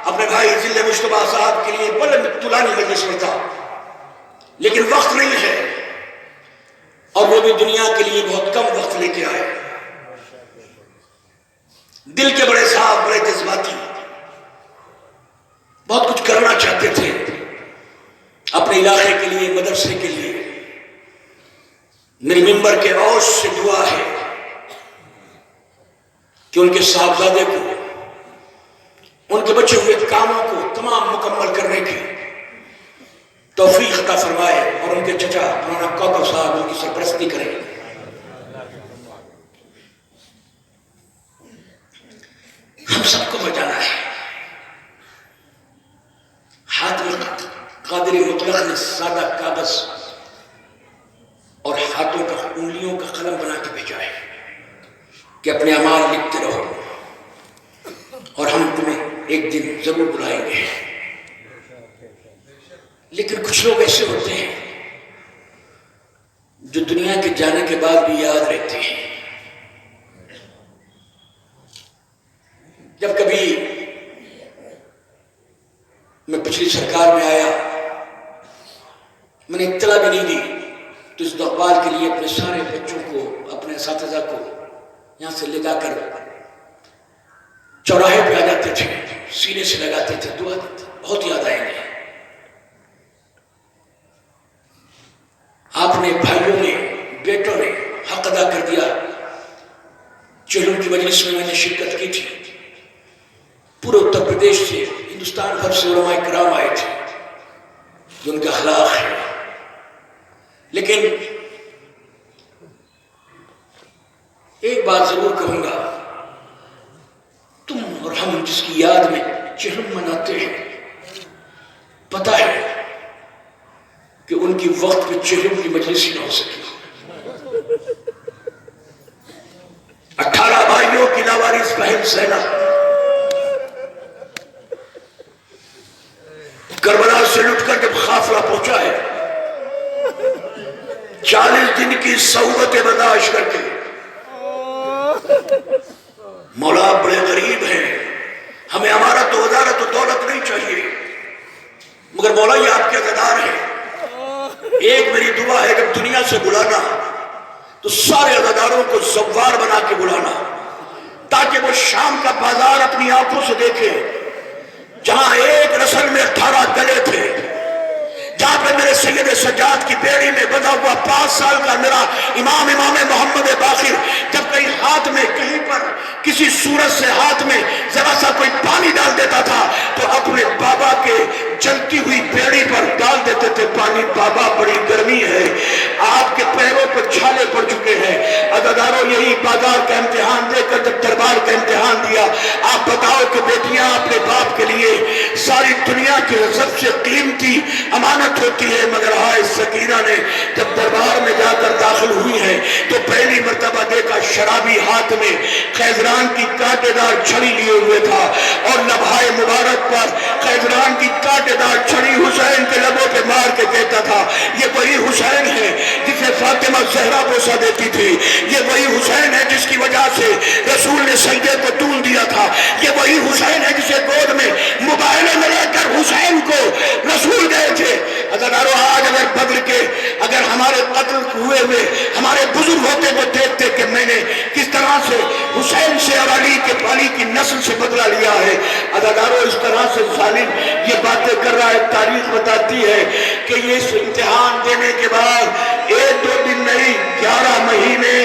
اپنے بھائی ذل مجتبیٰ صاحب کے لیے بڑے طولانی مجلس میں تھا، لیکن وقت نہیں ہے، اور وہ بھی دنیا کے لیے بہت کم وقت لے کے آئے۔ دل کے بڑے صاحب، بڑے جذباتی، بہت کچھ کرنا چاہتے تھے اپنے علاقے کے لیے، مدرسے کے لیے۔ میری ممبر کے عوش سے دعا ہے کہ ان کے صاحبزادے کو، ان کے بچے ہوئے کاموں کو تمام مکمل کرنے کی توفیق عطا فرمائے، اور ان کے چچا مولانا کوثر صاحب ان کی سرپرستی کریں۔ ہم سب کو بچانا ہے۔ ہاتھ میں قادری مطلق نے سادہ کاغذ اور ہاتھوں کا، انگلیوں کا قلم بنا کے بھیجا ہے کہ اپنے اعمال لکھتے رہو، اور ہم تمہیں ایک دن ضرور بلائیں گے۔ کچھ لوگ ایسے ہوتے ہیں جو دنیا کے جانے کے بعد بھی یاد رہتے ہیں. جب کبھی میں پچھلی سرکار میں آیا، میں نے اطلاع بھی نہیں دی تو اس استقبال کے لیے اپنے سارے بچوں کو، اپنے اساتذہ کو یہاں سے لے جا کر چوراہے پہ آ جاتے تھے، سینے سے لگاتے تھے، دعا دیتے. بہت یاد آئیں گے. آپ نے، بھائیوں نے، بیٹوں نے حق ادا کر دیا. چہلم کی مجلس میں میں نے شرکت کی تھی. پورے اتر پردیش سے، ہندوستان بھر سے علماء کرام آئے تھے جو ان کا اخلاق ہے. لیکن ایک بات ضرور کہوں گا، تم اور ہم جس کی یاد میں چہلم مناتے ہیں، پتہ ہے کہ ان کی وقت پہ چہلم کی مجلس ہی نہ ہو سکی. 18 بھائیوں کی لاوارث بہن زینب کربلا سے لٹ کر جب قافلہ پہنچا ہے، 40 دن کی صحبتیں برداشت کر کے، مولا بڑے غریب ہیں، ہمیں امارت و وزارت و دولت نہیں چاہیے، مگر مولا یہ آپ کے عزادار ہیں. ایک میری دعا ہے، جب دنیا سے بلانا تو سارے عزاداروں کو زوار بنا کے بلانا، تاکہ وہ شام کا بازار اپنی آنکھوں سے دیکھے، جہاں ایک رسل میں 18 گلے تھے، جہاں پہ میرے سید سجاد کی بیڑی میں بندھا ہوا 5 سال کا میرا امام محمد باقر جب کہیں ہاتھ میں، کہیں پر کسی صورت سے ہاتھ میں ذرا سا کوئی پانی ڈال دیتا تھا تو اپنے بابا کے جلتی ہوئی بیڑی پر ڈال دیتے تھے پانی. بابا بڑی گرمی ہے، آپ کے پیروں پر چھالے پڑ چکے ہیں. عزاداروں، یہی بازار کا امتحان دے کر جب دربار کا امتحان دیا، آپ بتاؤ کہ بیٹیاں اپنے باپ کے لیے ساری دنیا کی سب سے قیمتی امانت ہوتی ہے، مگر ہائے سکینہ نے جب دربار میں جا کر داخل ہوئی ہیں تو پہلی مرتبہ دیکھا شرابی ہاتھ میں خیزران کی کانٹے دار چھڑی لیے ہوئے تھا، اور لبھائے مبارک پر خیزران کی کانٹے دار چھڑی حسین کے لبوں پہ مار کے کہتا تھا، یہ وہی حسین ہے جسے فاطمہ زہرا بوسہ دیتی تھی، یہ وہی حسین ہے جس کی وجہ سے رسول نے سجدے کو طول دیا تھا، یہ وہی حسین ہے جسے گود میں مباہلے میں لے کر حسین کو رسول گئے تھے. عزادارو، آج اگر بدر کے، اگر ہمارے قتل ہوئے ہمارے بزرگ ہوتے وہ دیکھتے کہ میں نے کس طرح سے حسین سے اور علی کی نسل سے بدلہ لیا ہے. عزادارو، اس طرح سے ظالم یہ باتیں کر رہا ہے. تاریخ بتاتی ہے کہ یہ اس امتحان دینے کے بعد 1-2 دن نہیں، 11 مہینے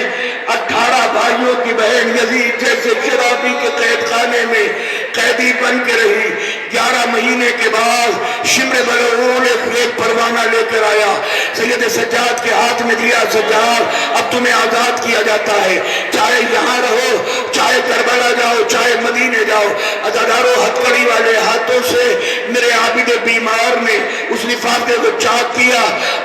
18 بھائیوں کی بہن یزید جیسے شرابی کے قید خانے میں قیدی بن کے رہی. 11 مہینے کے بعد شمر بلعون ایک پروانہ لے کر آیا، سید سجاد کے ہاتھ میں دیا. سجاد، اب تمہیں آزاد کیا جاتا ہے، چاہے یہاں رہو، چاہے کربلا جاؤ، چاہے مدینے جاؤ. عزادارو، ہتکڑی والے ہاتھوں سے میرے عابد بیمار نے اس لفافے کو چاک کیا،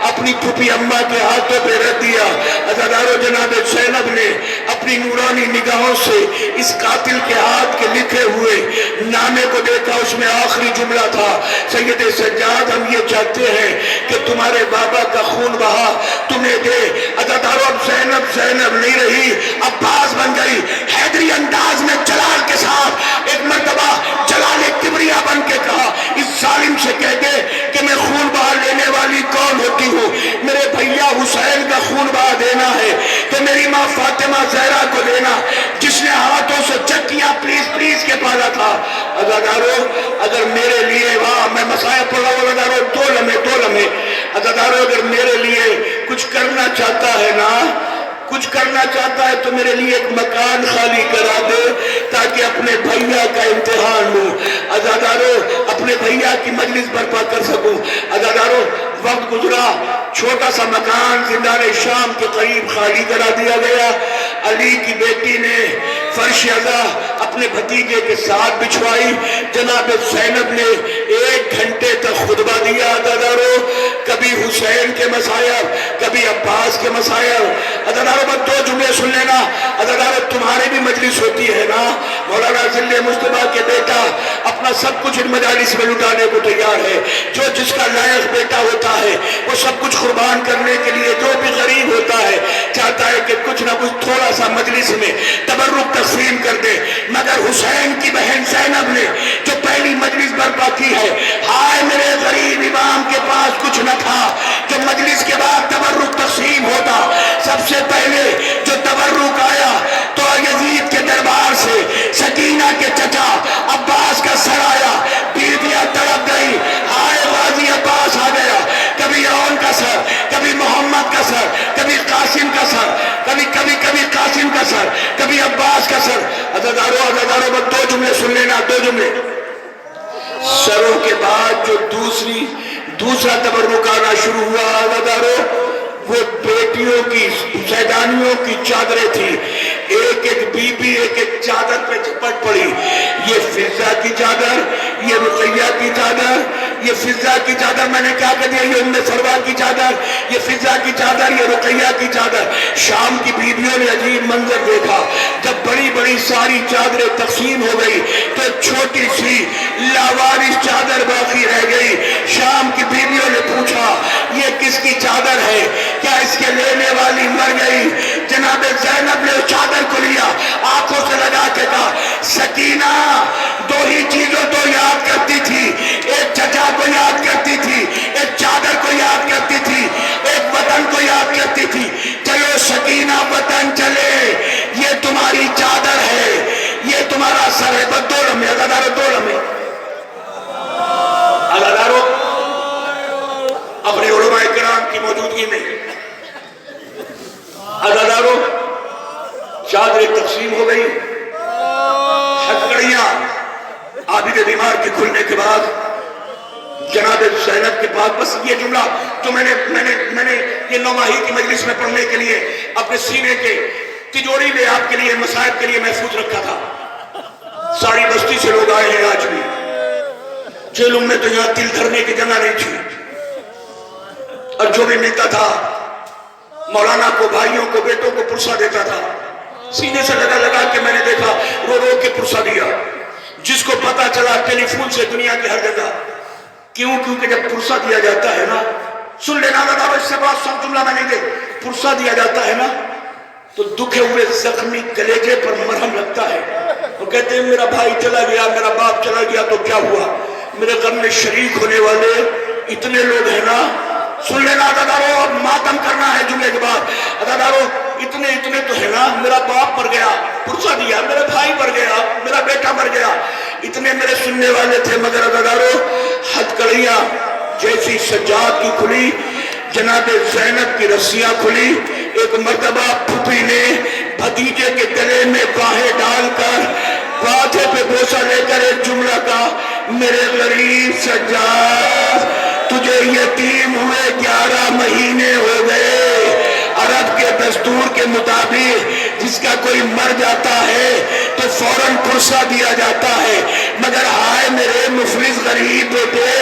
اپنی پھوپھی اماں کے ہاتھوں پہ رکھ دیا. عزادارو، جناب زینب نے اپنی نورانی نگاہوں سے اس قاتل کے ہاتھ کے لکھے ہوئے نامے کو دیکھا. اس میں آخری جملہ تھا، سید سجاد، ہم یہ چاہتے ہیں کہ تمہارے بابا کا خون بہا تمہیں دے. عزادارو، اب زینب نہیں رہی، عباس بن گئی. حیدری انداز میں جلال کے ساتھ ایک مرتبہ جلال کبریا بن کے کہا، اس ظالم سے کہہ دے کہ میں خون بہا لینے والی کون ہوتی ہوں. میرے بھیا حسین کا خون بہا دینا ہے تو میری ماں فاطمہ زہرا کو دینا، جس نے ہاتھوں سے چکیاں پلیز کے پالا تھا. عزادارو، اگر میرے لیے، وہاں میں مسائل پڑھ رہا ہوں، عزادارو، 2 لمحے. عزادارو، اگر میرے لیے کچھ کرنا چاہتا ہے نا، کچھ کرنا چاہتا ہے تو میرے لیے ایک مکان خالی کرا دے تاکہ اپنے بھیا کا امتحان لوں. عزادارو، اپنے بھیا کی مجلس برپا کر سکوں. عزادارو، وقت گزرا، چھوٹا سا مکان زندان شام کے قریب خالی کرا دیا گیا. علی کی بیٹی نے فرش عزا اپنے بھتیجے کے ساتھ بچھوائی. جناب زینب نے 1 گھنٹے تک خطبہ دیا. عزادارو کبھی حسین کے مسائل کبھی عباس کے مسائل. عزادارو بس 2 جملے سن لینا. عزادارو تمہاری بھی مجلس ہوتی ہے نا, مولانا ظل مصطفیٰ کے بیٹا اپنا سب کچھ ان مجالس میں لٹانے کو تیار ہے. جو جس کا لائق بیٹا ہوتا ہے وہ سب کچھ قربان کرنے کے لیے, جو بھی غریب ہوتا ہے چاہتا ہے کہ کچھ نہ کچھ تھوڑا سا مجلس میں تبرک تقسیم کر دے. مگر حسین کی بہن زینب نے جو پہلی مجلس برپا کی ہے, ہائے میرے غریب امام کے پاس کچھ نہ تھا. جو مجلس کے بعد تبرک تقسیم ہوتا, سب سے پہلے جو تبرک آیا تو یزید کے دربار سے سکینہ کے چچا عباس کا سر آیا. بیویاں تڑپ گئی, ہائے غازی عباس آ گیا. کبھی رون کا سر, کبھی محمد کا سر, کبھی قاسم کا سر, کبھی قاسم کا سر, کبھی عباس کا سر. عزادارو بس 2 جملے سن لینا, 2 جملے. سروں کے بعد جو دوسرا تبرک آنا شروع ہوا عزادارو, وہ بیٹیوں کی سیدانیوں کی چادریں تھی. ایک ایک بی بی ایک ایک چادر پہ جھپٹ پڑی. یہ فضہ کی چادر, یہ رقیہ کی چادر, یہ فضہ کی چادر, میں نے کیا کہہ دیا, یہ ام سلمہ کی چادر, یہ فضہ کی چادر, یہ رقیہ کی چادر. شام کی بیویوں نے عجیب منظر دیکھا. جب بڑی بڑی ساری چادریں تقسیم ہو گئی تو ایک چھوٹی سی لاوارث چادر باقی رہ گئی. شام کی بیویوں نے پوچھا یہ کس کی چادر ہے, کیا اس کے لینے والی مر گئی؟ جناب زینب نے اس چادر کو لیا, آنکھوں سے لگا کے کہا سکینہ 2 ہی چیزوں تو یاد کرتی تھی, ایک چچا کو یاد کرتی تھی, ایک چادر کو یاد کرتی تھی, ایک وطن کو یاد کرتی تھی. چلو سکینہ وطن چلے, یہ تمہاری چادر ہے, یہ تمہارا سر ہے. بس 2 لمحے عزادارو, 2 لمحے. عزادارو اپنے علماء کرام کی موجودگی میں عزادارو چادریں تقسیم ہو گئی. ہتھکڑیاں عابد بیمار کے کھلنے کے بعد جناب زینب کے پاس بس یہ جملہ جو میں نے یہ 9 ماہی کی مجلس میں پڑھنے کے لیے اپنے سینے کے تجوری میں آپ کے لیے مصائب کے لیے محفوظ رکھا تھا. ساری بستی سے لوگ آئے ہیں آج بھی. جیلوں میں تو یہاں دل دھرنے کی جگہ نہیں تھی, اور جو بھی ملتا تھا مولانا کو, بھائیوں کو, بیٹوں کو پرسہ دیتا تھا. سینے سے لگا کے میں نے دیکھا, رو رو کے پرسہ دیا. جس کو پتا چلا ٹیلی فون سے دنیا کی ہر جگہ. کیونکہ جب پرسہ دیا جاتا ہے نا, سن لینا اس سے بات سب جملہ میں نہیں دے, پرسہ دیا جاتا ہے نا تو دکھے ہوئے زخمی کلیجے پر مرہم لگتا ہے. وہ کہتے ہیں میرا بھائی چلا گیا, میرا باپ چلا گیا تو کیا ہوا, میرے غم میں شریک ہونے والے اتنے لوگ ہیں نا. سن لینا عزادارو, اب ماتم کرنا ہے جملے کے بعد. عزادارو اتنے تو ہے نا, میرا باپ مر گیا, پرسہ دیا, میرا بھائی مر گیا, میرا بیٹا مر گیا, اتنے میرے سننے والے تھے. مگر عزادارو ہتھکڑیاں جیسی سجاد کی کھلی, جناب زینب کی رسیاں کھلی. ایک مرتبہ پھوپھی نے بھتیجے کے گلے میں باہیں ڈال کر ماتھے پہ بوسہ لے کر ایک جملہ کہا, میرے غریب سجاد تجھے یتیم ہوئے 11 مہینے ہو گئے. عرب کے دستور کے مطابق جس کا کوئی مر جاتا ہے تو فوراً پرسہ دیا جاتا ہے. مگر ہائے میرے مفلس غریب بیٹے,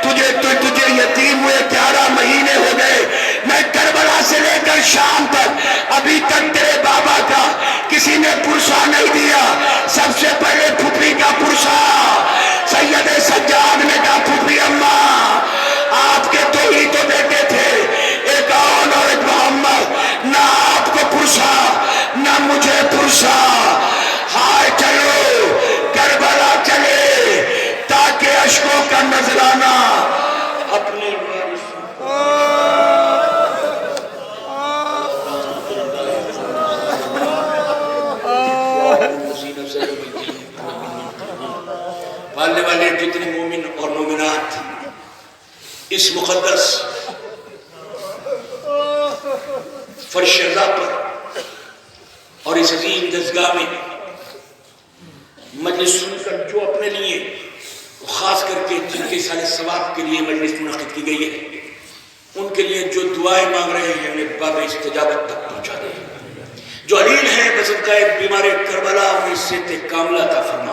تجھے یتیم ہوئے 11 مہینے ہو گئے. میں کربلا سے لے کر شام تک ابھی تک تیرے بابا کا کسی نے پرسہ نہیں دیا. سب سے پہلے پھوپھی کا پرسہ. سید سجاد نے کہا پھوپھی اماں آپ کے 2 ہی تو بیٹے تھے, ایک آن اور ایک محمد, نہ آپ کو پرسہ نہ مجھے پرسہ. ہائے چلو کربلا چلے تاکہ اشکوں کا نذرانہ اپنے پالنے والے جتنے مومن اور مومنات اس مقدس فرش رضا پر اور اس عظیم دستگاہ میں مجلس سن کر جو اپنے لیے خاص کر کے جن کے سال ثواب کے لیے مجلس منعقد کی گئی ہے, ان کے لیے جو دعائیں مانگ رہے ہیں انہیں باب استجابت تک پہنچا دیں. جو علیل ہیں بصدقہ بیمار کربلا انہیں صحت کاملہ عطا فرما،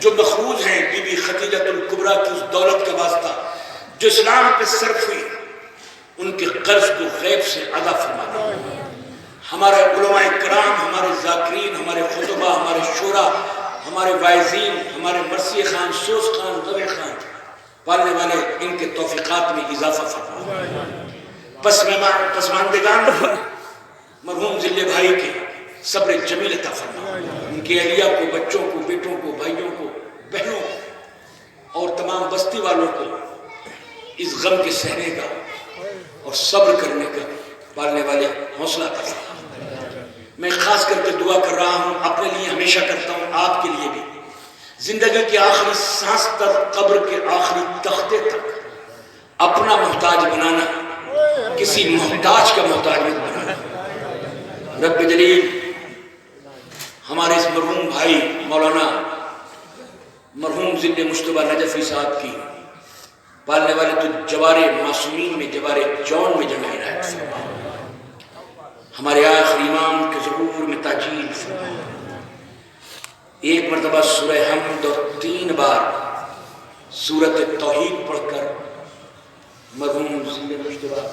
جو مخروج ہیں بی بی خدیجۃ الکبریٰ کی اس دولت کا واسطہ جو اسلام پہ صرف ہوئی، ان کے قرض کو غیب سے ادا فرما دے۔ ہمارے علماء کرام، ہمارے ذاکرین، ہمارے خطبہ، ہمارے شورا، ہمارے واعظین، ہمارے مرثی خان، سوس خان، ضوی خان، پالنے والے، ان کے توفیقات میں اضافہ فرما۔ پسماندگان مرحوم ذلِ بھائی کے صبر جمیل عطا فرما، ان کی اہلیہ کو، بچوں کو، بیٹوں کو، بھائیوں کو، بہنوں کو اور تمام بستی والوں کو اس غم کے سہنے کا اور صبر کرنے کا پالنے والے حوصلہ عطا فرما۔ میں خاص کر کے دعا کر رہا ہوں، اپنے لیے ہمیشہ کرتا ہوں، آپ کے لیے بھی، زندگی کی آخری سانس تک، قبر کے آخری تختے تک اپنا محتاج بنانا، کسی محتاج کا محتاج مت بنانا۔ رب جلیل ہمارے اس مرحوم بھائی مولانا مرحوم ذل مجتبیٰ نجفی صاحب کی پالنے والے تو جوار معصومین میں، جوار جون میں جمع عنایت فرما، ہمارے آخری امام کے ظہور میں تاجیل فرما۔ ایک مرتبہ سورہ حمد اور 3 بار سورۃ توحید پڑھ کر مرحوم ذل مجتبیٰ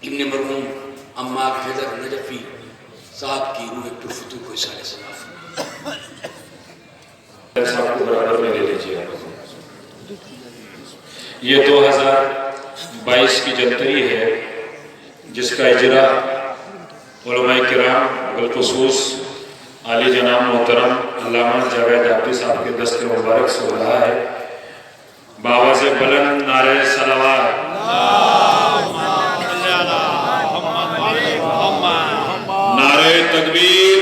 ابن مرحوم عمار حیدر نجفی صاحب کی روح پرفتو کو اصالہ سلام صاحب کو برابر میں لے لیجیے۔ یہ 2022 کی جنتری ہے جس کا اجرا علماء کرام بالخصوص عالی جناب محترم علامہ جاوید عابدی صاحب کے دست مبارک سے ہو رہا ہے۔ بآواز بلند نعرہ صلوات، نعرہ تکبیر،